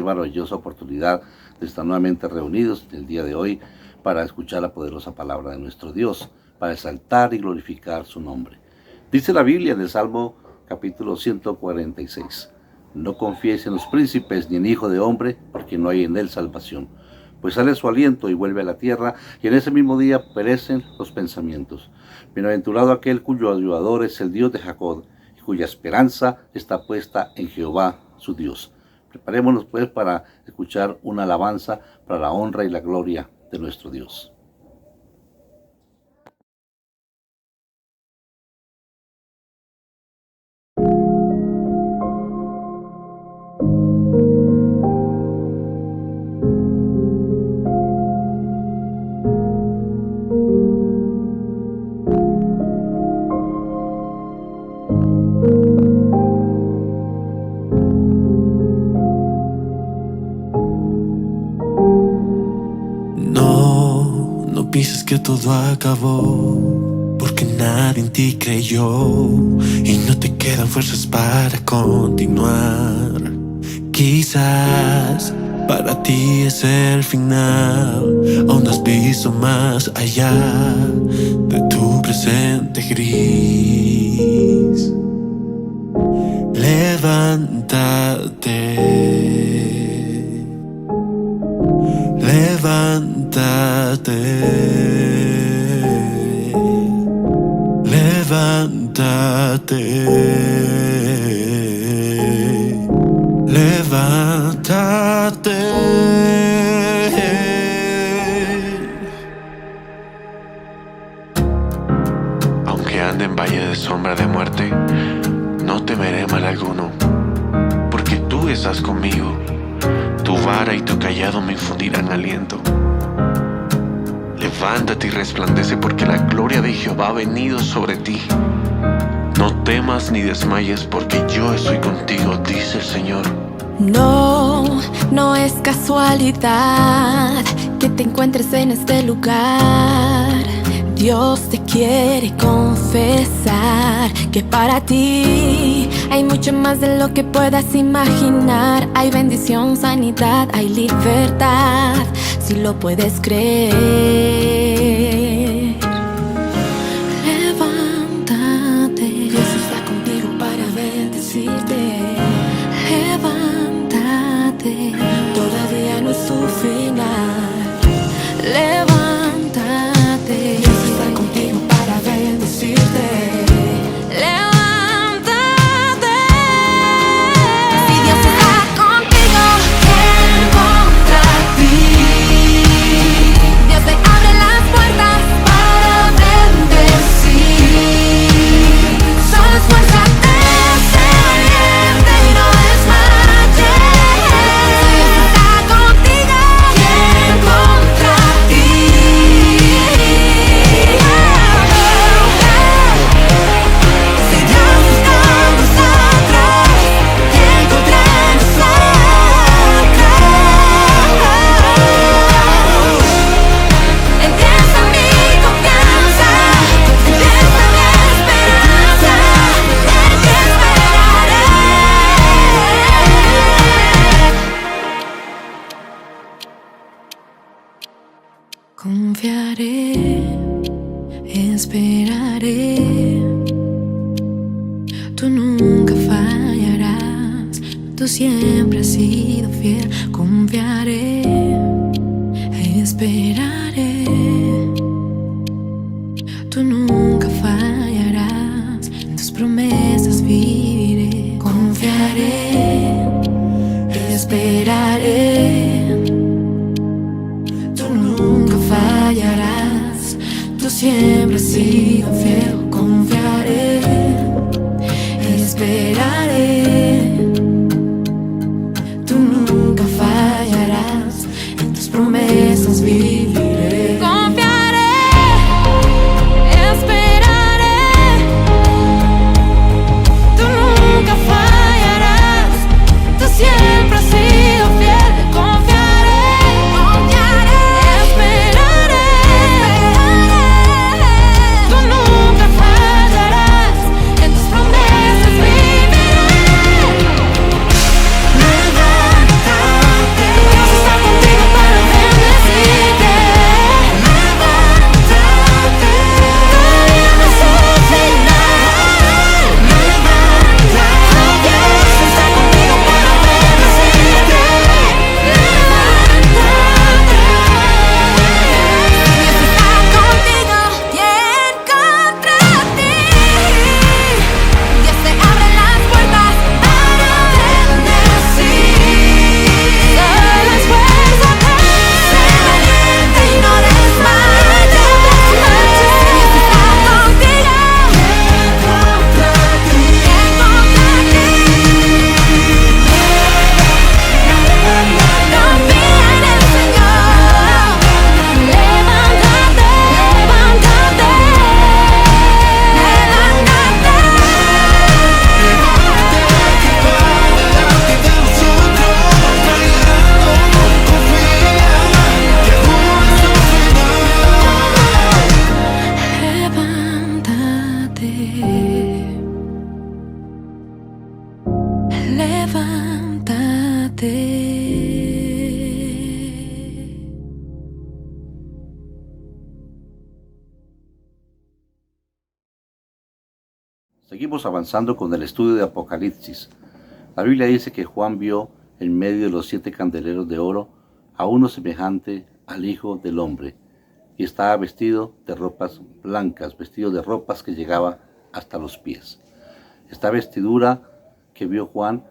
maravillosa oportunidad de estar nuevamente reunidos el día de hoy para escuchar la poderosa palabra de nuestro Dios, para exaltar y glorificar su nombre. Dice la Biblia en el Salmo capítulo 146, no confíes en los príncipes ni en hijo de hombre, porque no hay en él salvación. Pues sale su aliento y vuelve a la tierra, y en ese mismo día perecen los pensamientos. Bienaventurado aquel cuyo ayudador es el Dios de Jacob, y cuya esperanza está puesta en Jehová su Dios. Preparémonos pues para escuchar una alabanza para la honra y la gloria de nuestro Dios. No pienses que todo acabó, porque nadie en ti creyó y no te quedan fuerzas para continuar. Quizás para ti es el final, aún no has visto más allá de tu presente gris. Levántate, levántate, levántate, levántate. Aunque ande en valle de sombra de muerte, no temeré mal alguno, porque tú estás conmigo. Tu vara y tu callado me infundirán aliento. Levántate y resplandece, porque la gloria de Jehová ha venido sobre ti. No temas ni desmayes, porque yo estoy contigo, dice el Señor. No es casualidad que te encuentres en este lugar. Dios te quiere confesar que para ti hay mucho más de lo que puedas imaginar. Hay bendición, sanidad, hay libertad, si lo puedes creer. Levántate, Dios está contigo para bendecirte. Levántate, todavía no es tu final. Levántate, Dios está contigo para bendecirte. Levántate. Si Dios está contigo, ¿quién contra ti? Dios te abre las puertas para bendecir. Solo esfuérzate, sé valiente y no desmayes. Si Dios está contigo, ¿quién contra ti? Si Dios está con nosotros, ¿quién contra nosotros? Empieza mi confianza, empieza mi esperanza, en ti esperaré. Confiaré, esperaré. Tú nunca fallarás, tú siempre has sido fiel. Confiaré, esperaré. Tú nunca fallarás, en tus promesas viviré. Confiaré, esperaré. Tú nunca fallarás, tú siempre has sido fiel. Confiaré, esperaré. Tú nunca fallarás, en tus promesas viviré. Confiaré, esperaré. Tú nunca fallarás, tú siempre has sido fiel. Confiaré, esperaré. Tú nunca fallarás. Seguimos avanzando con el estudio de Apocalipsis. La Biblia dice que Juan vio en medio de los 7 candeleros de oro a uno semejante al Hijo del Hombre, y estaba vestido de ropas blancas, vestido de ropas que llegaba hasta los pies. Esta vestidura que vio Juan,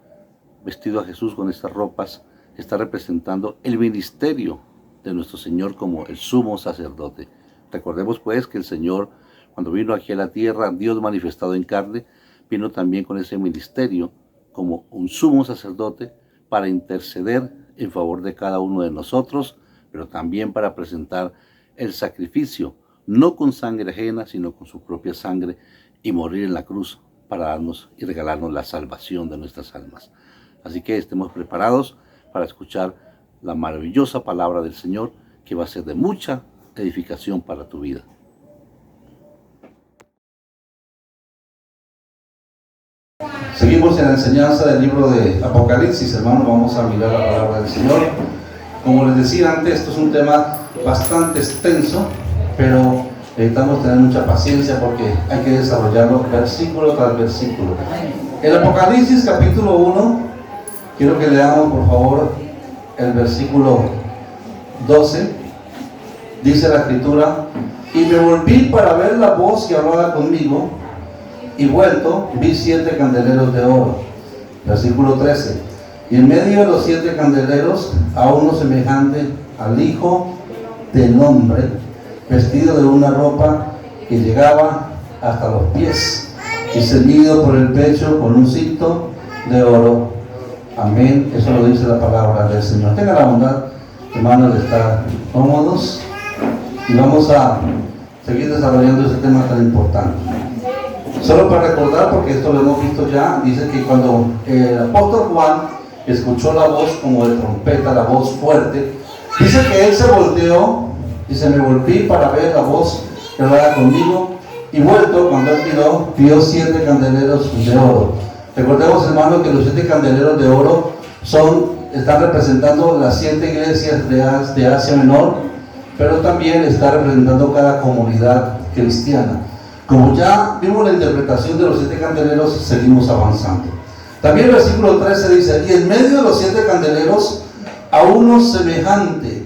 vestido a Jesús con estas ropas, está representando el ministerio de nuestro Señor como el sumo sacerdote. Recordemos pues que el Señor, cuando vino aquí a la tierra, Dios manifestado en carne, vino también con ese ministerio como un sumo sacerdote para interceder en favor de cada uno de nosotros, pero también para presentar el sacrificio, no con sangre ajena, sino con su propia sangre, y morir en la cruz para darnos y regalarnos la salvación de nuestras almas. Así que estemos preparados para escuchar la maravillosa palabra del Señor, que va a ser de mucha edificación para tu vida. Seguimos en la enseñanza del libro de Apocalipsis, hermanos. Vamos a mirar la palabra del Señor. Como les decía antes, esto es un tema bastante extenso, pero necesitamos tener mucha paciencia porque hay que desarrollarlo versículo tras versículo. El Apocalipsis capítulo 1, quiero que leamos por favor el versículo 12. Dice la escritura: y me volví para ver la voz que hablaba conmigo, y vuelto vi 7 candeleros de oro. Versículo 13: y en medio de los 7 candeleros a uno semejante al Hijo del Hombre, vestido de una ropa que llegaba hasta los pies, y ceñido por el pecho con un cinto de oro. Amén. Eso lo dice la palabra del Señor. Tenga la bondad, hermanos, de estar cómodos, y vamos a seguir desarrollando ese tema tan importante. Solo para recordar, porque esto lo hemos visto ya, dice que cuando el apóstol Juan escuchó la voz como de trompeta, la voz fuerte, dice que él se volteó, dice: me volví para ver la voz que hablaba conmigo, y vuelto, cuando él vio 7 candeleros de oro. Recordemos, hermanos, que los 7 candeleros de oro están representando las 7 iglesias de Asia Menor, pero también está representando cada comunidad cristiana. Como ya vimos la interpretación de los 7 candeleros, seguimos avanzando. También el versículo 13 dice: y en medio de los 7 candeleros a uno semejante.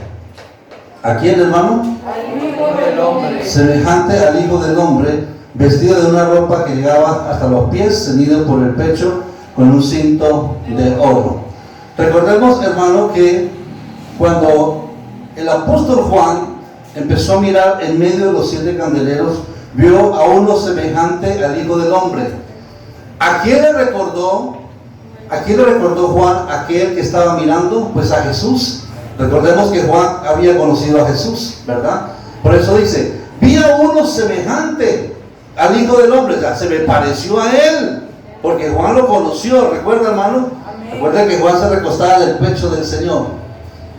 ¿A quién, hermano? Al Hijo del Hombre. Semejante al Hijo del Hombre, vestido de una ropa que llegaba hasta los pies, ceñido por el pecho con un cinto de oro. Recordemos, hermano, que cuando el apóstol Juan empezó a mirar en medio de los 7 candeleros, vio a uno semejante al Hijo del Hombre. ¿A quién le recordó Juan aquel que estaba mirando? Pues a Jesús. Recordemos que Juan había conocido a Jesús, ¿verdad? Por eso dice: vi a uno semejante al Hijo del Hombre. O sea, se me pareció a él, porque Juan lo conoció. ¿Recuerda, hermano? Recuerda que Juan se recostaba en el pecho del Señor.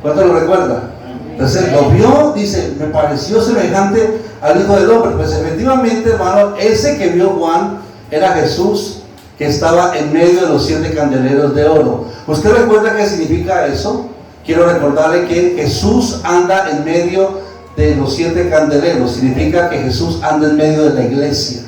¿Cuánto lo recuerda? Entonces lo vio, dice: me pareció semejante al Hijo del Hombre. Pues efectivamente, hermano, ese que vio Juan era Jesús, que estaba en medio de los 7 candeleros de oro. ¿Usted recuerda qué significa eso? Quiero recordarle que Jesús anda en medio de los 7 candeleros. Significa que Jesús anda en medio de la iglesia.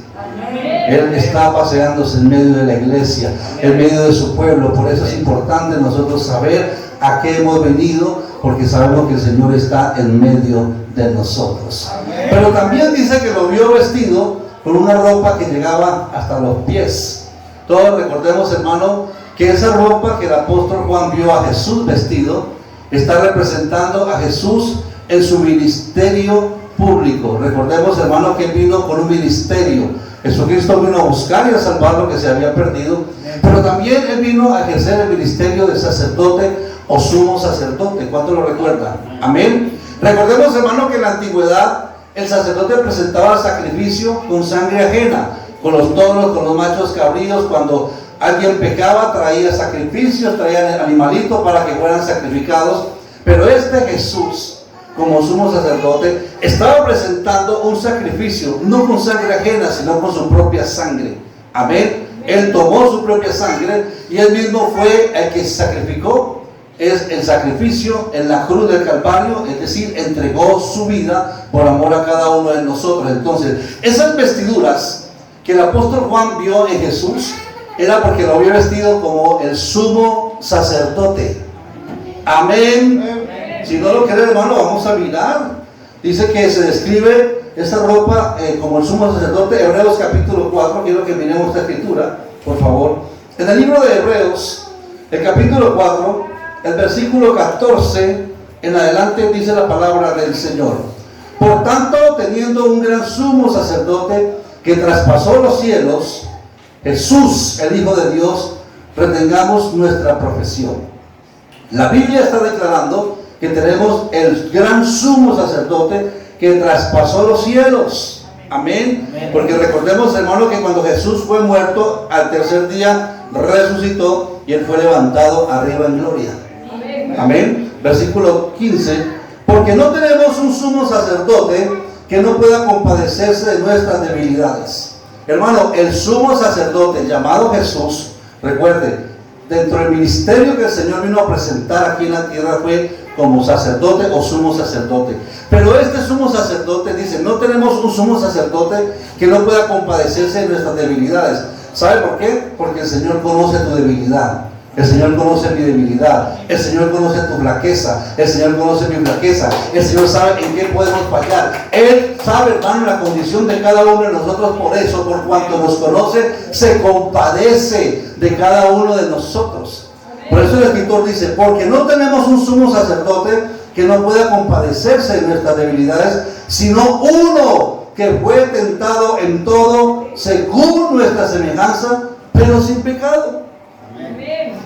Él está paseándose en medio de la iglesia, en medio de su pueblo. Por eso es importante nosotros saber a qué hemos venido, porque sabemos que el Señor está en medio de nosotros. Pero también dice que lo vio vestido con una ropa que llegaba hasta los pies. Todos recordemos, hermano, que esa ropa que el apóstol Juan vio a Jesús vestido está representando a Jesús en su ministerio público. Recordemos, hermano, que él vino con un ministerio. Jesucristo vino a buscar y a salvar lo que se había perdido, pero también él vino a ejercer el ministerio de sacerdote o sumo sacerdote. ¿Cuánto lo recuerdan? Amén. Recordemos, hermano, que en la antigüedad el sacerdote presentaba sacrificio con sangre ajena, con los toros, con los machos cabríos. Cuando alguien pecaba, traía sacrificios, traía animalitos para que fueran sacrificados. Pero Jesús, como sumo sacerdote, estaba presentando un sacrificio, no con sangre ajena, sino con su propia sangre. Amén. Él tomó su propia sangre y él mismo fue el que sacrificó. Es el sacrificio en la cruz del Calvario, es decir, entregó su vida por amor a cada uno de nosotros. Entonces, esas vestiduras que el apóstol Juan vio en Jesús era porque lo había vestido como el sumo sacerdote. Amén. Si no lo creen, hermano, vamos a mirar. Dice que se describe esa ropa como el sumo sacerdote. Hebreos capítulo 4, quiero que miremos esta escritura, por favor. En el libro de Hebreos, el capítulo 4, el versículo 14 en adelante, dice la palabra del Señor: por tanto, teniendo un gran sumo sacerdote que traspasó los cielos, Jesús, el Hijo de Dios, retengamos nuestra profesión. La Biblia está declarando que tenemos el gran sumo sacerdote que traspasó los cielos. Amén. Porque recordemos, hermano, que cuando Jesús fue muerto, al tercer día resucitó y él fue levantado arriba en gloria. Amén. Versículo 15: porque no tenemos un sumo sacerdote que no pueda compadecerse de nuestras debilidades. Hermano, el sumo sacerdote llamado Jesús, recuerde, dentro del ministerio que el Señor vino a presentar aquí en la tierra fue como sacerdote o sumo sacerdote. Pero este sumo sacerdote dice, no tenemos un sumo sacerdote que no pueda compadecerse de nuestras debilidades. ¿Sabe por qué? Porque el Señor conoce tu debilidad. El Señor conoce mi debilidad. El Señor conoce tu flaqueza. El Señor conoce mi flaqueza. El Señor sabe en qué podemos fallar. Él sabe, hermano, la condición de cada uno de nosotros. Por eso, por cuanto nos conoce, se compadece de cada uno de nosotros. Por eso el escritor dice, porque no tenemos un sumo sacerdote que no pueda compadecerse de nuestras debilidades, sino uno que fue tentado en todo según nuestra semejanza, pero sin pecado.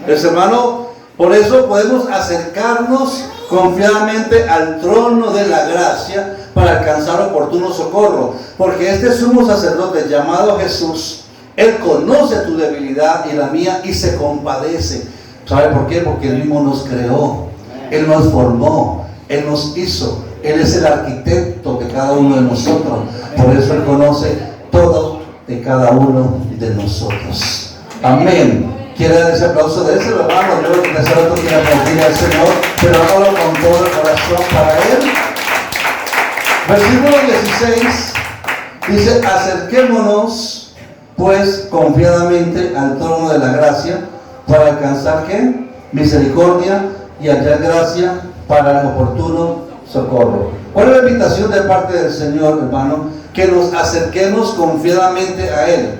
Hermano, por eso podemos acercarnos confiadamente al trono de la gracia para alcanzar oportuno socorro, porque este sumo sacerdote llamado Jesús, él conoce tu debilidad y la mía y se compadece. ¿Sabe por qué? Porque él mismo nos creó, él nos formó, él nos hizo, él es el arquitecto de cada uno de nosotros. Por eso él conoce todo de cada uno de nosotros. Amén. ¿Quiere dar ese aplauso de ese hermano? Yo deseo otro que aplaudir al Señor, pero hágalo con todo el corazón para él. Versículo 16 dice, acerquémonos pues confiadamente al trono de la gracia para alcanzar ¿qué? Misericordia y hallar gracia para el oportuno socorro. ¿Cuál es la invitación de parte del Señor, hermano? Que nos acerquemos confiadamente a Él.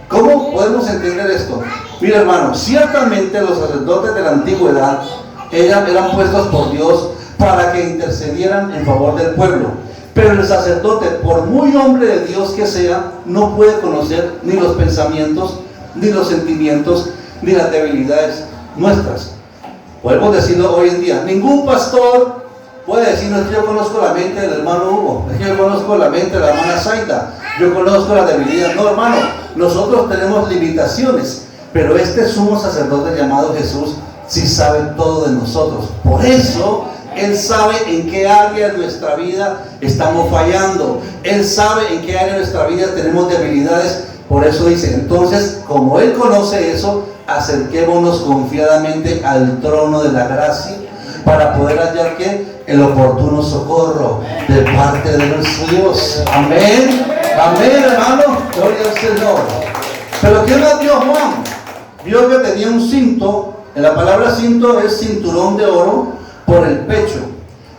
¿Cómo podemos entender esto? Mira, hermano, ciertamente los sacerdotes de la antigüedad eran puestos por Dios para que intercedieran en favor del pueblo. Pero el sacerdote, por muy hombre de Dios que sea, no puede conocer ni los pensamientos, ni los sentimientos, ni las debilidades nuestras. Podemos decirlo hoy en día. Ningún pastor puede decir, no, es que yo conozco la mente del hermano Hugo, es que yo conozco la mente de la hermana Zaida, yo conozco la debilidad. No, hermano, nosotros tenemos limitaciones, pero este sumo sacerdote llamado Jesús sí sabe todo de nosotros. Por eso Él sabe en qué área de nuestra vida estamos fallando. Él sabe en qué área de nuestra vida tenemos debilidades. Por eso dice, entonces, como Él conoce eso, acerquémonos confiadamente al trono de la gracia para poder hallar ¿qué? El oportuno socorro de parte de nuestro Dios. Amén. Amén, hermano. Gloria al Señor. Pero ¿qué más vio Juan? Vio que tenía un cinto. En la palabra cinto es cinturón de oro por el pecho.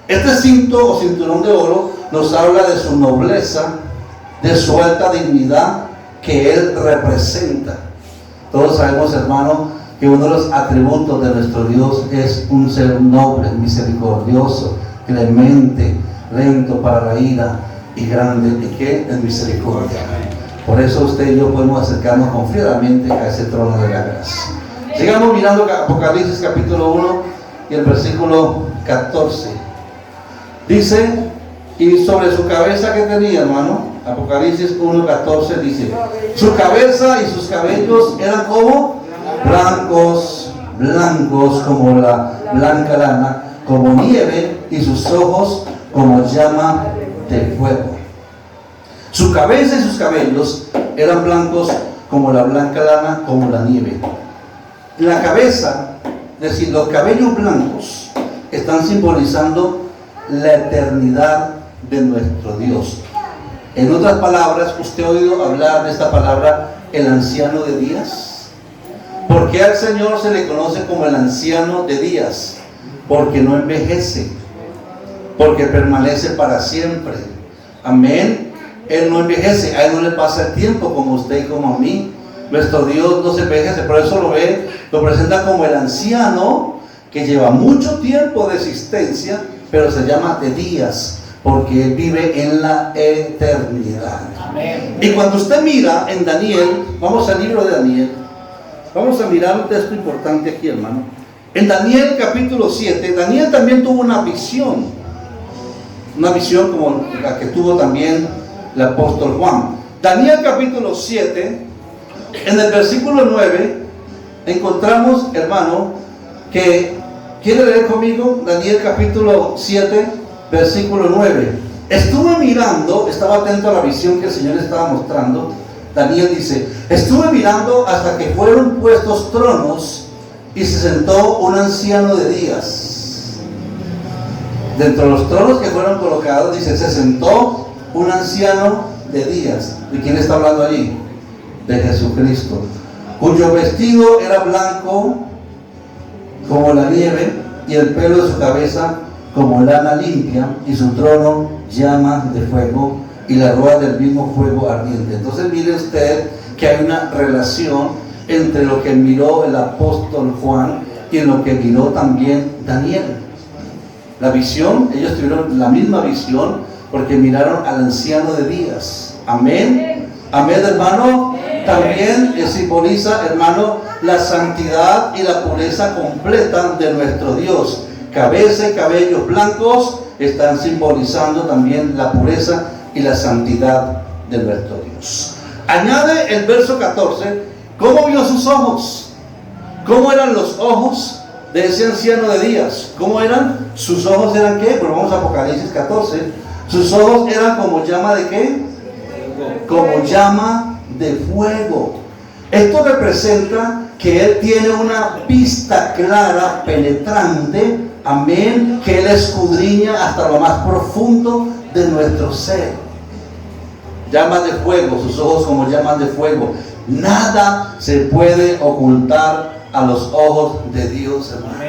Este cinto o cinturón de oro nos habla de su nobleza, de su alta dignidad que Él representa. Todos sabemos, hermano, que uno de los atributos de nuestro Dios es un ser noble, misericordioso, clemente, lento para la ira y grande y que es misericordia. Por eso usted y yo podemos acercarnos confiadamente a ese trono de la gracia. Sigamos mirando Apocalipsis capítulo 1 y el versículo 14. Dice, y sobre su cabeza que tenía, hermano, Apocalipsis 1:14 dice, su cabeza y sus cabellos eran como blancos, blancos como la blanca lana, como nieve, y sus ojos como llama de fuego. Su cabeza y sus cabellos eran blancos como la blanca lana, como la nieve. La cabeza, es decir, los cabellos blancos, están simbolizando la eternidad de nuestro Dios. En otras palabras, ¿usted ha oído hablar de esta palabra, el anciano de días? ¿Por qué al Señor se le conoce como el anciano de días? Porque no envejece, porque permanece para siempre. Amén. Él no envejece, a Él no le pasa el tiempo como a usted y como a mí. Nuestro Dios no se envejece, por eso lo presenta como el anciano que lleva mucho tiempo de existencia, pero se llama de días, porque Él vive en la eternidad. Amén. Y cuando usted mira en Daniel, vamos al libro de Daniel, vamos a mirar un texto importante aquí, hermano. En Daniel capítulo 7, Daniel también tuvo una visión como la que tuvo también el apóstol Juan. Daniel capítulo 7, en el versículo 9, encontramos, hermano, que, ¿quiere leer conmigo? Daniel capítulo 7, versículo 9. Estuve mirando, estaba atento a la visión que el Señor estaba mostrando. Daniel dice, estuve mirando hasta que fueron puestos tronos y se sentó un anciano de días. Dentro de los tronos que fueron colocados, dice, se sentó un anciano de días. ¿De quién está hablando allí? De Jesucristo, cuyo vestido era blanco como la nieve y el pelo de su cabeza como lana limpia, y su trono llama de fuego y la rueda del mismo fuego ardiente. Entonces mire usted que hay una relación entre lo que miró el apóstol Juan y lo que miró también Daniel. La visión, ellos tuvieron la misma visión porque miraron al anciano de días. Amén. Amén, hermano. También simboliza, hermano, la santidad y la pureza completa de nuestro Dios. Cabeza y cabellos blancos están simbolizando también la pureza y la santidad de nuestro Dios. Añade el verso 14, ¿cómo vio sus ojos? ¿Cómo eran los ojos de ese anciano de días? ¿Cómo eran? ¿Sus ojos eran qué? Pues vamos a Apocalipsis 14. Sus ojos eran como llama de qué? Como llama de fuego. Esto representa que Él tiene una vista clara, penetrante, amén, que Él escudriña hasta lo más profundo de nuestro ser. Llama de fuego, sus ojos como llamas de fuego. Nada se puede ocultar a los ojos de Dios, hermano.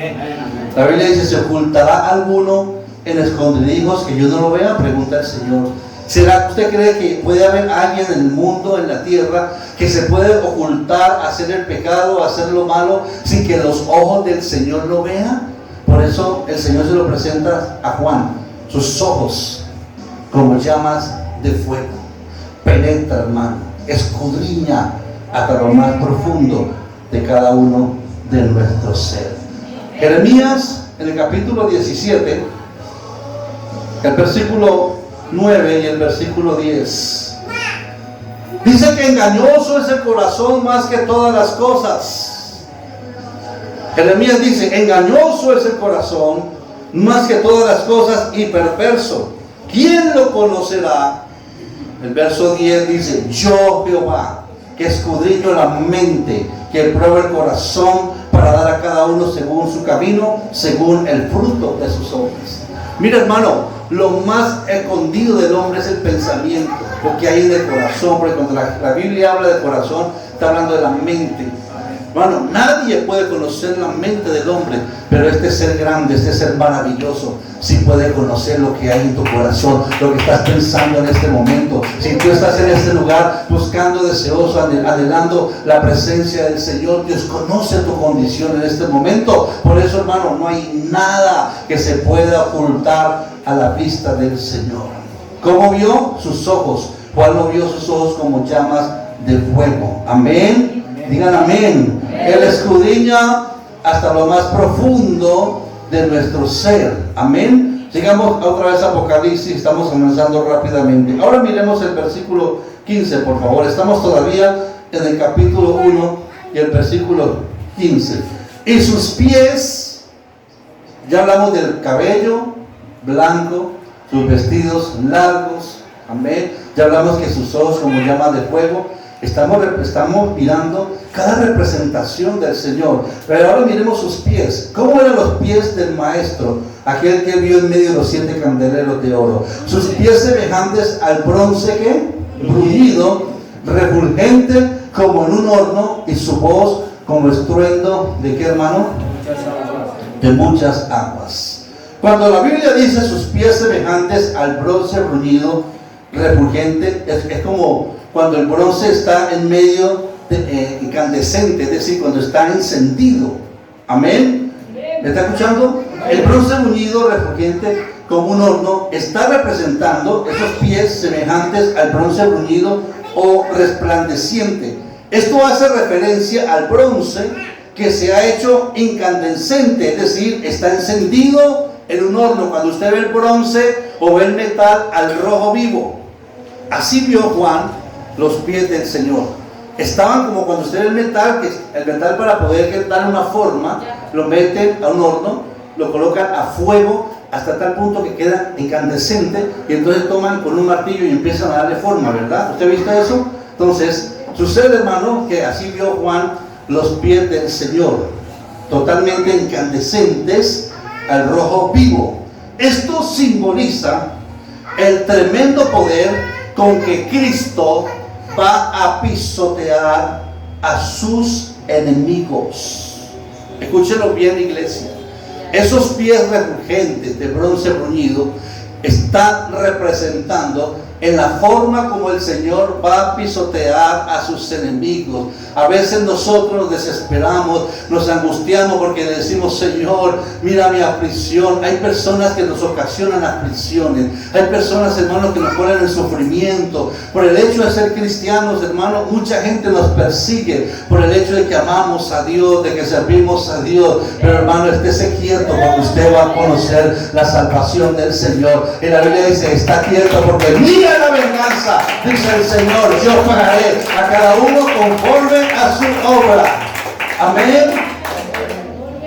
La Biblia dice, ¿se ocultará alguno en escondrijos que yo no lo vea? Pregunta el Señor. ¿Será que usted cree que puede haber alguien en el mundo, en la tierra, que se puede ocultar, hacer el pecado, hacer lo malo, sin que los ojos del Señor lo vean? Por eso el Señor se lo presenta a Juan. Sus ojos como llamas de fuego. Penetra, hermano, escudriña hasta lo más profundo de cada uno de nuestro ser. Jeremías, en el capítulo 17, el versículo 9 y el versículo 10. Dice que engañoso es el corazón más que todas las cosas. Jeremías dice, engañoso es el corazón más que todas las cosas y perverso. ¿Quién lo conocerá? El verso 10 dice, yo Jehová, que escudriño la mente, que pruebo el corazón para dar a cada uno según su camino, según el fruto de sus obras. Mira, hermano, lo más escondido del hombre es el pensamiento, lo que hay en el corazón, porque cuando la Biblia habla de corazón, está hablando de la mente. Hermano, nadie puede conocer la mente del hombre, pero este ser grande, este ser maravilloso, sí puede conocer lo que hay en tu corazón, lo que estás pensando en este momento. Si tú estás en este lugar buscando, deseoso, anhelando la presencia del Señor, Dios conoce tu condición en este momento. Por eso, hermano, no hay nada que se pueda ocultar a la vista del Señor. ¿Cómo vio? Sus ojos. Juan lo vio sus ojos como llamas de fuego. Amén. Digan amén. Él escudriña hasta lo más profundo de nuestro ser. Amén. Sigamos otra vez a Apocalipsis, estamos avanzando rápidamente. Ahora miremos el versículo 15, por favor. Estamos todavía en el capítulo 1 y el versículo 15. Y sus pies, ya hablamos del cabello blanco, sus vestidos largos. Amén. Ya hablamos que sus ojos como llamas de fuego. Estamos mirando cada representación del Señor. Pero ahora miremos sus pies. ¿Cómo eran los pies del maestro? aquel que vio en medio de los 7 candeleros de oro. Sus pies semejantes al bronce que bruñido, refulgente como en un horno, y su voz como estruendo de ¿qué, hermano? De muchas aguas. Cuando la Biblia dice sus pies semejantes al bronce bruñido, refulgente, es como cuando el bronce está en medio incandescente, es decir, cuando está encendido. Amén. ¿Me está escuchando? El bronce bruñido, refulgente como un horno, está representando esos pies semejantes al bronce bruñido o resplandeciente. Esto hace referencia al bronce que se ha hecho incandescente, es decir, está encendido en un horno. Cuando usted ve el bronce o ve el metal al rojo vivo, así vio Juan los pies del Señor. Estaban como cuando usted ve el metal, que el metal, para poder dar una forma, lo meten a un horno, lo colocan a fuego hasta tal punto que queda incandescente, y entonces toman con un martillo y empiezan a darle forma, ¿verdad? ¿Usted ha visto eso? Entonces, sucede, hermano, que así vio Juan los pies del Señor, totalmente incandescentes al rojo vivo. Esto simboliza el tremendo poder con que Cristo va a pisotear a sus enemigos. Escúchenlo bien, iglesia. Esos pies refulgentes de bronce bruñido están representando en la forma como el Señor va a pisotear a sus enemigos. A veces nosotros nos desesperamos, nos angustiamos porque le decimos: Señor, mira mi aflicción. Hay personas que nos ocasionan aflicciones. Hay personas, hermanos, que nos ponen en sufrimiento. Por el hecho de ser cristianos, hermanos, mucha gente nos persigue por el hecho de que amamos a Dios, de que servimos a Dios. Pero, hermano, estése quieto, porque usted va a conocer la salvación del Señor. Y la Biblia dice: está quieto, porque mira la venganza, dice el Señor, yo pagaré a cada uno conforme a su obra. Amén.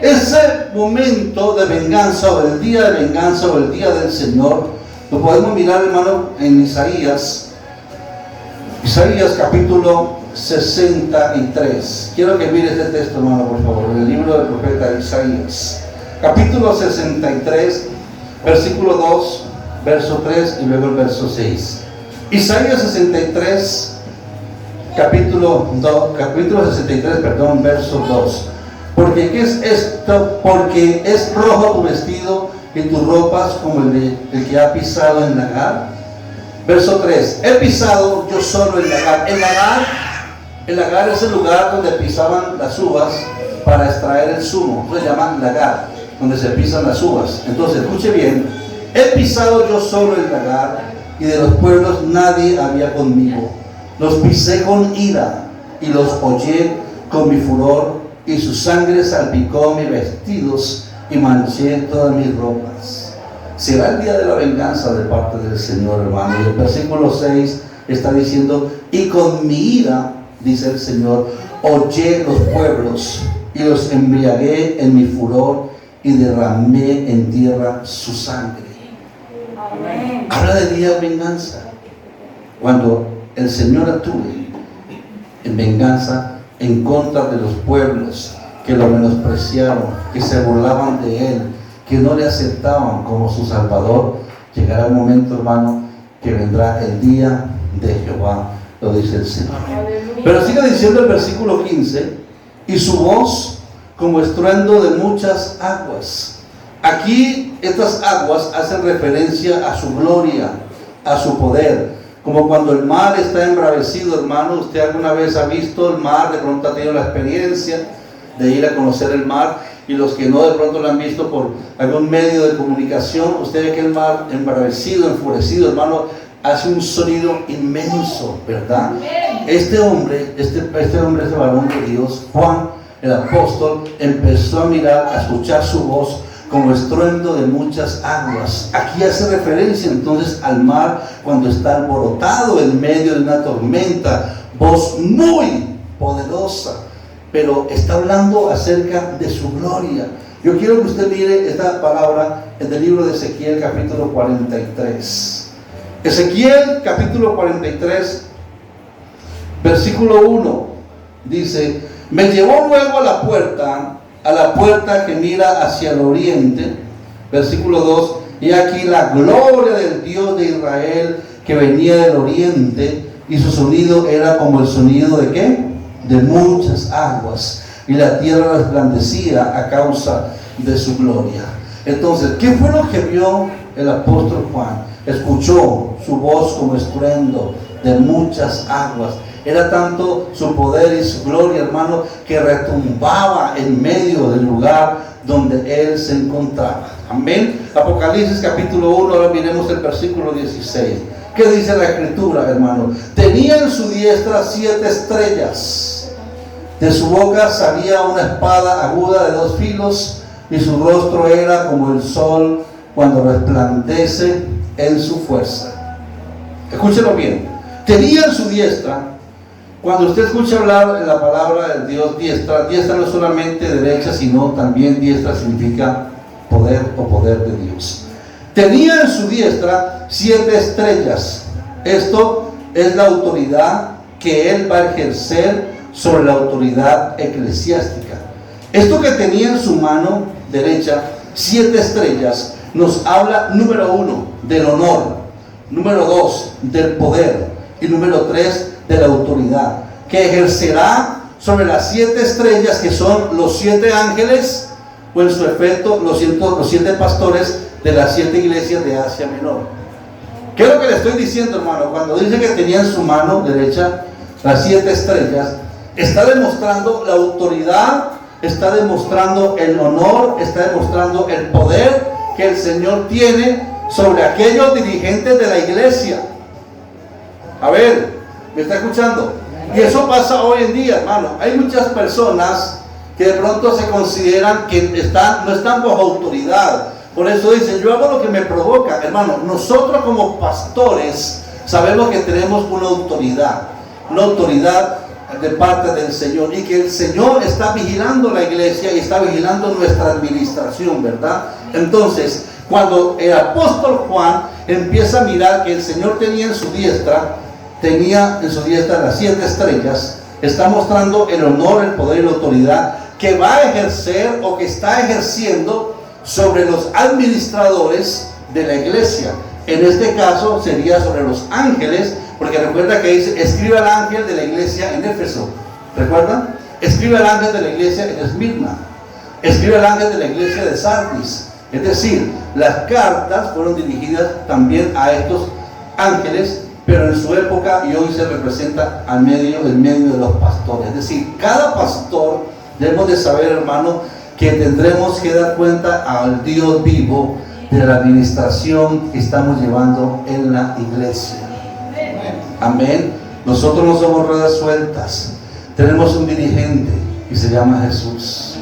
Ese momento de venganza, o el día de venganza, o el día del Señor, lo podemos mirar, hermano, en Isaías capítulo 63. Quiero que mire este texto, hermano, por favor, en el libro del profeta Isaías, capítulo 63, versículo 2, verso 3 y luego el verso 6. Isaías 63, capítulo 63, perdón, verso 2. Porque ¿qué es esto? Porque es rojo tu vestido y tus ropas como el que ha pisado en lagar. Verso 3. He pisado yo solo el lagar. El lagar es el lugar donde pisaban las uvas para extraer el zumo. Se llama lagar, donde se pisan las uvas. Entonces, escuche bien. He pisado yo solo el lagar, y de los pueblos nadie había conmigo. Los pisé con ira y los hollé con mi furor, y su sangre salpicó mis vestidos y manché todas mis ropas. Será el día de la venganza de parte del Señor, hermano. Y el versículo 6 está diciendo: y con mi ira, dice el Señor, hollé los pueblos y los embriagué en mi furor, y derramé en tierra su sangre. Amén. Habla de día de venganza, cuando el Señor actúe en venganza en contra de los pueblos que lo menospreciaron, que se burlaban de Él, que no le aceptaban como su Salvador. Llegará un momento, hermano, que vendrá el día de Jehová, lo dice el Señor. Aleluya. Pero sigue diciendo el versículo 15: y su voz como estruendo de muchas aguas. Aquí estas aguas hacen referencia a su gloria, a su poder. Como cuando el mar está embravecido, hermano. Usted alguna vez ha visto el mar, de pronto ha tenido la experiencia de ir a conocer el mar, y los que no, de pronto lo han visto por algún medio de comunicación. Usted ve que el mar embravecido, enfurecido, hermano, hace un sonido inmenso, ¿verdad? Este hombre, este varón de Dios, Juan el apóstol, empezó a mirar, a escuchar su voz como estruendo de muchas aguas. Aquí hace referencia entonces al mar cuando está alborotado en medio de una tormenta. Voz muy poderosa, pero está hablando acerca de su gloria. Yo quiero que usted mire esta palabra en el libro de Ezequiel capítulo 43. Ezequiel capítulo 43, versículo 1, dice: me llevó luego a la puerta que mira hacia el oriente, Versículo 2, y aquí la gloria del Dios de Israel que venía del oriente, y su sonido era como el sonido de ¿qué? De muchas aguas, y la tierra resplandecía a causa de su gloria. Entonces, ¿qué fue lo que vio el apóstol Juan? Escuchó su voz como estruendo de muchas aguas. Era tanto su poder y su gloria, hermano, que retumbaba en medio del lugar donde él se encontraba. Amén. Apocalipsis capítulo 1, ahora miremos el versículo 16. ¿Qué dice la escritura, hermano? Tenía en su diestra 7 estrellas. De su boca salía una espada aguda de 2 filos, y su rostro era como el sol cuando resplandece en su fuerza. Escúchelo bien. Tenía en su diestra. Cuando usted escucha hablar de la palabra de Dios, diestra no es solamente derecha, sino también diestra significa poder o poder de Dios. Tenía en su diestra 7 estrellas. Esto es la autoridad que él va a ejercer sobre la autoridad eclesiástica. Esto que tenía en su mano derecha, 7 estrellas, nos habla, número 1, del honor, número 2, del poder, y número 3, de la autoridad, que ejercerá sobre las 7 estrellas, que son los 7 ángeles, o en su efecto, los 7 pastores de las 7 iglesias de Asia Menor. ¿Qué es lo que le estoy diciendo, hermano? Cuando dice que tenía en su mano derecha las 7 estrellas, está demostrando la autoridad, está demostrando el honor, está demostrando el poder que el Señor tiene sobre aquellos dirigentes de la iglesia. A ver, ¿me está escuchando? Y eso pasa hoy en día, hermano. Hay muchas personas que de pronto se consideran que no están bajo autoridad. Por eso dicen, yo hago lo que me provoca. Hermano, nosotros como pastores sabemos que tenemos una autoridad de parte del Señor, y que el Señor está vigilando la iglesia y está vigilando nuestra administración, ¿verdad? Entonces, cuando el apóstol Juan empieza a mirar que el Señor tenía en su diestra las 7 estrellas, está mostrando el honor, el poder y la autoridad que va a ejercer o que está ejerciendo sobre los administradores de la iglesia. En este caso sería sobre los ángeles, porque recuerda que dice, escribe al ángel de la iglesia en Éfeso. ¿Recuerdan? Escribe al ángel de la iglesia en Esmirna. Escribe al ángel de la iglesia de Sardis. Es decir, las cartas fueron dirigidas también a estos ángeles, pero en su época y hoy se representa en medio de los pastores. Es decir, cada pastor debemos de saber, hermano, que tendremos que dar cuenta al Dios vivo de la administración que estamos llevando en la iglesia. Amén. Nosotros no somos ruedas sueltas. Tenemos un dirigente y se llama Jesús.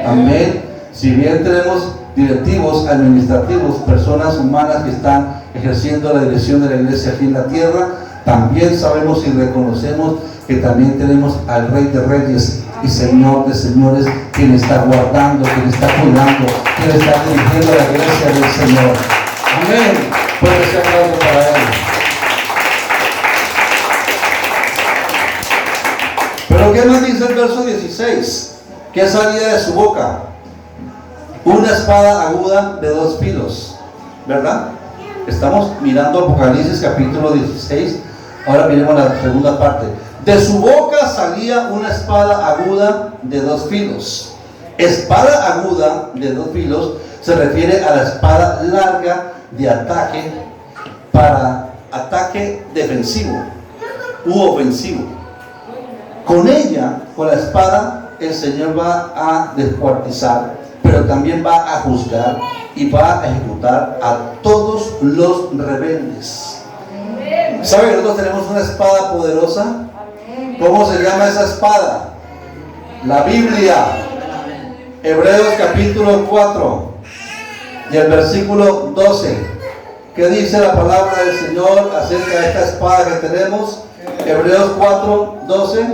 Amén. Si bien tenemos directivos administrativos, personas humanas que están ejerciendo la dirección de la iglesia aquí en la tierra, también sabemos y reconocemos que también tenemos al Rey de Reyes y Señor de Señores, quien está guardando, quien está cuidando, quien está dirigiendo la iglesia del Señor. Amén. Puede ser aplauso para él. Pero ¿qué más dice el verso 16? ¿Qué salía de su boca? Una espada aguda de 2 filos, ¿verdad? Estamos mirando Apocalipsis capítulo 16. Ahora miremos la segunda parte. De su boca salía una espada aguda de 2 filos. Espada aguda de 2 filos se refiere a la espada larga de ataque, para ataque defensivo u ofensivo. Con ella, con la espada, el Señor va a descuartizar, pero también va a juzgar y va a ejecutar a todos los rebeldes. ¿Sabe que nosotros tenemos una espada poderosa? ¿Cómo se llama esa espada? La Biblia. Hebreos capítulo 4 y el versículo 12. ¿Qué dice la palabra del Señor acerca de esta espada que tenemos? Hebreos 4, 12.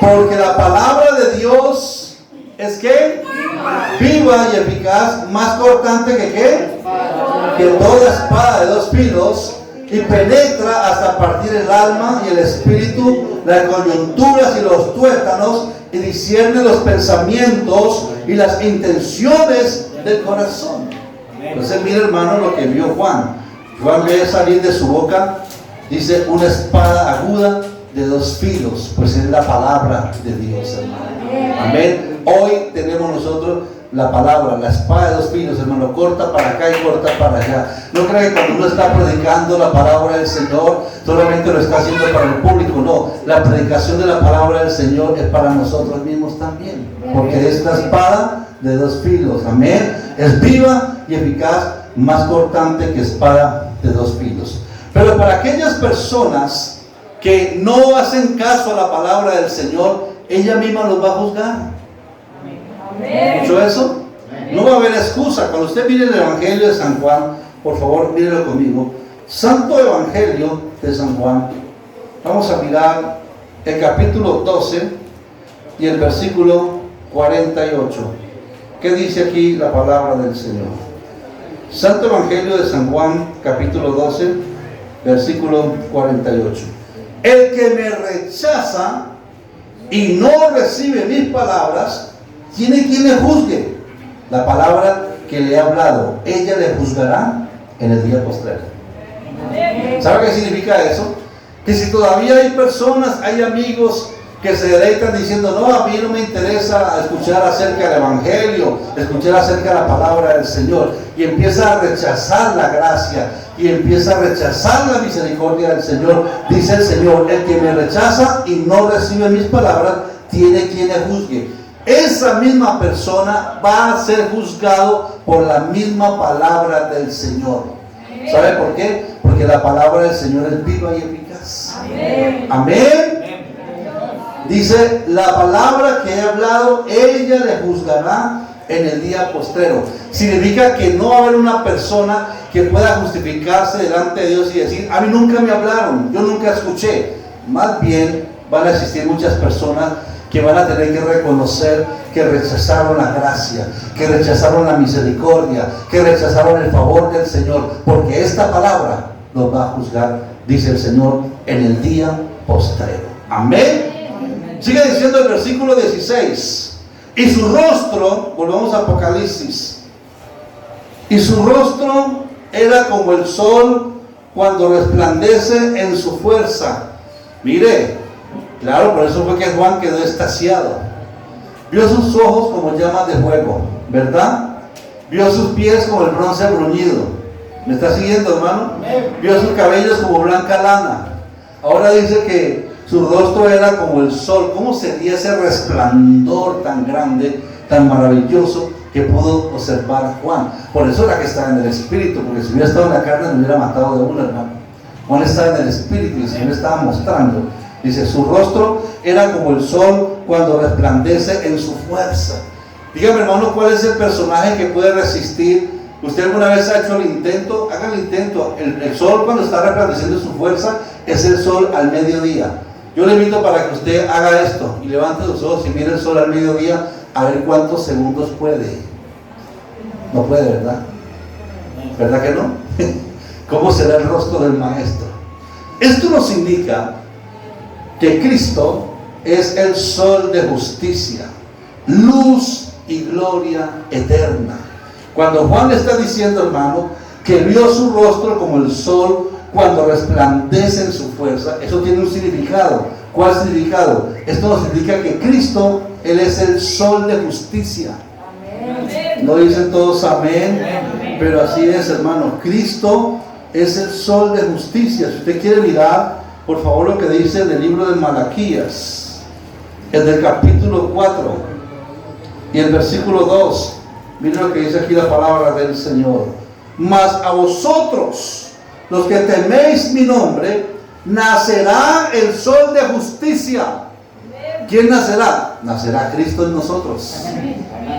Porque la palabra de Dios es que viva y eficaz, más cortante que ¿qué? Que toda espada de 2 filos, y penetra hasta partir el alma y el espíritu, las coyunturas y los tuétanos, y discierne los pensamientos y las intenciones del corazón. Entonces mire, hermano, lo que vio Juan. Juan ve salir de su boca, dice, una espada aguda de 2 filos, pues es la palabra de Dios, hermano. Amén. Hoy tenemos nosotros la palabra, la espada de 2 filos, hermano, corta para acá y corta para allá. No crea que cuando uno está predicando la palabra del Señor, solamente lo está haciendo para el público. No, la predicación de la palabra del Señor es para nosotros mismos también, porque es la espada de 2 filos. Amén. Es viva y eficaz, más cortante que espada de 2 filos. Pero para aquellas personas que no hacen caso a la palabra del Señor, ella misma los va a juzgar. ¿Escuchó eso? No va a haber excusa. Cuando usted mire el Evangelio de San Juan, por favor, mírelo conmigo. Santo Evangelio de San Juan. Vamos a mirar el capítulo 12 y el versículo 48. ¿Qué dice aquí la palabra del Señor? Santo Evangelio de San Juan, capítulo 12, versículo 48. El que me rechaza y no recibe mis palabras, tiene quien le juzgue. La palabra que le he hablado, ella le juzgará en el día postrero. ¿Sabe qué significa eso? Que si todavía hay personas, hay amigos que se deleitan diciendo, no, a mí no me interesa escuchar acerca del Evangelio, escuchar acerca de la palabra del Señor, y empieza a rechazar la gracia, y empieza a rechazar la misericordia del Señor, dice el Señor, el que me rechaza y no recibe mis palabras, tiene quien le juzgue. Esa misma persona va a ser juzgado por la misma palabra del Señor. ¿Sabe por qué? Porque la palabra del Señor es viva y eficaz. Amén. Dice, la palabra que he hablado, ella le juzgará en el día postrero. Significa que no va a haber una persona que pueda justificarse delante de Dios y decir, a mí nunca me hablaron, yo nunca escuché. Más bien van a existir muchas personas que van a tener que reconocer que rechazaron la gracia, que rechazaron la misericordia, que rechazaron el favor del Señor, porque esta palabra los va a juzgar, dice el Señor, en el día postrero. Amén. Sigue diciendo el versículo 16, y su rostro, volvamos a Apocalipsis, y su rostro era como el sol cuando resplandece en su fuerza. Mire, claro, por eso fue que Juan quedó extasiado. Vio sus ojos como llamas de fuego, ¿verdad? Vio sus pies como el bronce bruñido. ¿Me está siguiendo, hermano? Vio sus cabellos como blanca lana. Ahora dice que su rostro era como el sol. ¿Cómo sería ese resplandor tan grande, tan maravilloso que pudo observar Juan? Por eso era que estaba en el Espíritu, porque si hubiera estado en la carne me hubiera matado de uno, hermano. Juan estaba en el Espíritu y el Señor estaba mostrando. Dice, su rostro era como el sol cuando resplandece en su fuerza. Dígame, hermano, ¿cuál es el personaje que puede resistir? ¿Usted alguna vez ha hecho el intento? Haga el intento. El sol cuando está resplandeciendo en su fuerza es el sol al mediodía. Yo le invito para que usted haga esto y levante los ojos y mire el sol al mediodía a ver cuántos segundos puede. No puede, ¿verdad? ¿Verdad que no? ¿Cómo será el rostro del Maestro? Esto nos indica que Cristo es el sol de justicia, luz y gloria eterna. Cuando Juan le está diciendo, hermano, que vio su rostro como el sol cuando resplandece en su fuerza, eso tiene un significado. ¿Cuál significado? Esto nos indica que Cristo, Él es el sol de justicia. Amén. No dicen todos amén, amén, pero así es, hermano. Cristo es el sol de justicia. Si usted quiere mirar, por favor, lo que dice en el libro de Malaquías, en el capítulo 4 y el versículo 2, miren lo que dice aquí la palabra del Señor. Mas a vosotros, los que teméis mi nombre, nacerá el sol de justicia. ¿Quién nacerá? Nacerá Cristo en nosotros.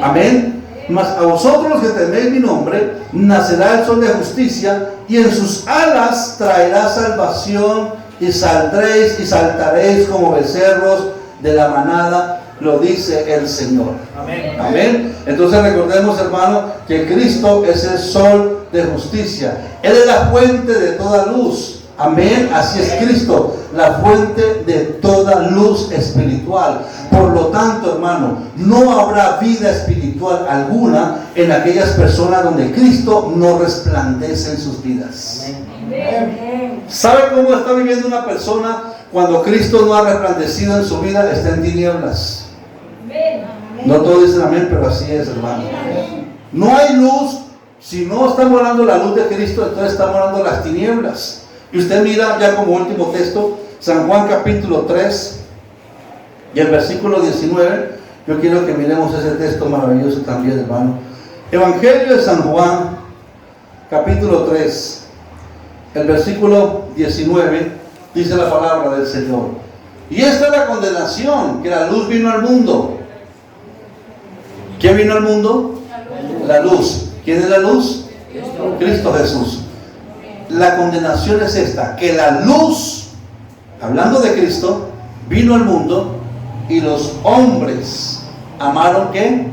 Amén. Mas a vosotros los que teméis mi nombre, nacerá el sol de justicia, y en sus alas traerá salvación, y saldréis y saltaréis como becerros de la manada, lo dice el Señor. Amén. Amén. Entonces recordemos, hermano, que Cristo es el sol de justicia. Él es la fuente de toda luz. Amén, así es Cristo, la fuente de toda luz espiritual. Por lo tanto, hermano, no habrá vida espiritual alguna en aquellas personas donde Cristo no resplandece en sus vidas. Amén. ¿Sabe cómo está viviendo una persona cuando Cristo no ha resplandecido en su vida? Está en tinieblas. No todos dicen amén, pero así es, hermano. No hay luz. Si no está morando la luz de Cristo, entonces está morando las tinieblas. Y usted mira ya como último texto, San Juan capítulo 3 y el versículo 19. Yo quiero que miremos ese texto maravilloso también, hermano. Evangelio de San Juan capítulo 3, el versículo 19, dice la palabra del Señor. Y esta es la condenación, que la luz vino al mundo. ¿Quién vino al mundo? La luz. ¿Quién es la luz? Cristo Jesús. La condenación es esta, que la luz, hablando de Cristo, vino al mundo y los hombres amaron ¿qué?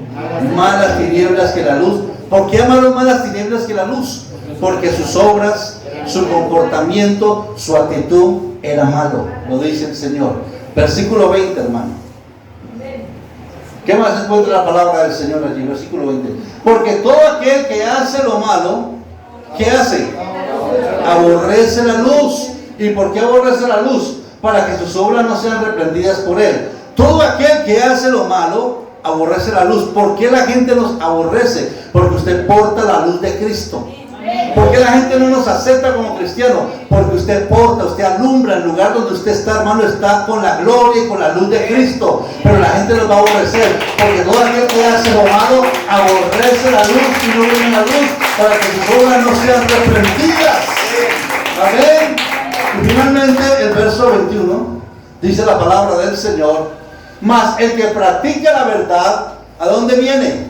Más las tinieblas que la luz. ¿Por qué amaron más las tinieblas que la luz? Porque sus obras, su comportamiento, su actitud era malo, lo dice el Señor. Versículo 20, hermano. ¿Qué más encuentra la palabra del Señor allí? Versículo 20. Porque todo aquel que hace lo malo, ¿qué hace? Aborrece la luz. ¿Y por qué aborrece la luz? Para que sus obras no sean reprendidas por él. Todo aquel que hace lo malo aborrece la luz. ¿Por qué la gente nos aborrece? Porque usted porta la luz de Cristo. ¿Por qué la gente no nos acepta como cristianos? Porque usted porta, usted alumbra. El lugar donde usted está, hermano, está con la gloria y con la luz de Cristo. Pero la gente nos va a aborrecer, porque todo aquel que hace lo malo aborrece la luz y no viene la luz, para que sus obras no sean reprendidas. Amén. Y finalmente el verso 21 dice la palabra del Señor: mas el que practica la verdad, ¿a dónde viene?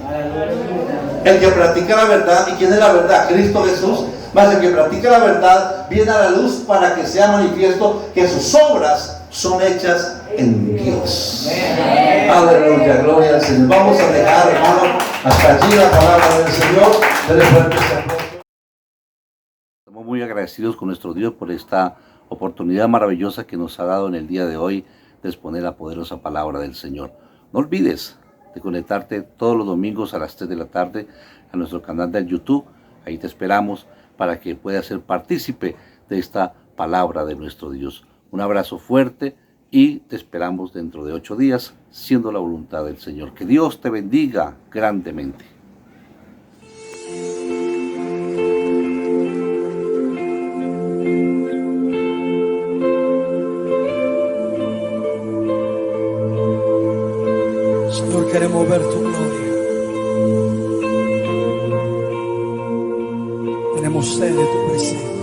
El que practica la verdad. ¿Y quién es la verdad? Cristo Jesús. Mas el que practica la verdad viene a la luz para que sea manifiesto que sus obras son hechas en Dios. Aleluya, gloria al Señor. Vamos a dejar, hermano, hasta allí la palabra del Señor. Dele fuerte aplauso. Estamos muy agradecidos con nuestro Dios por esta oportunidad maravillosa que nos ha dado en el día de hoy de exponer la poderosa palabra del Señor. No olvides de conectarte todos los domingos a las 3 de la tarde a nuestro canal de YouTube. Ahí te esperamos para que puedas ser partícipe de esta palabra de nuestro Dios. Un abrazo fuerte y te esperamos dentro de 8 días, siendo la voluntad del Señor. Que Dios te bendiga grandemente. Señor, queremos ver tu gloria. Tenemos sed de tu presencia.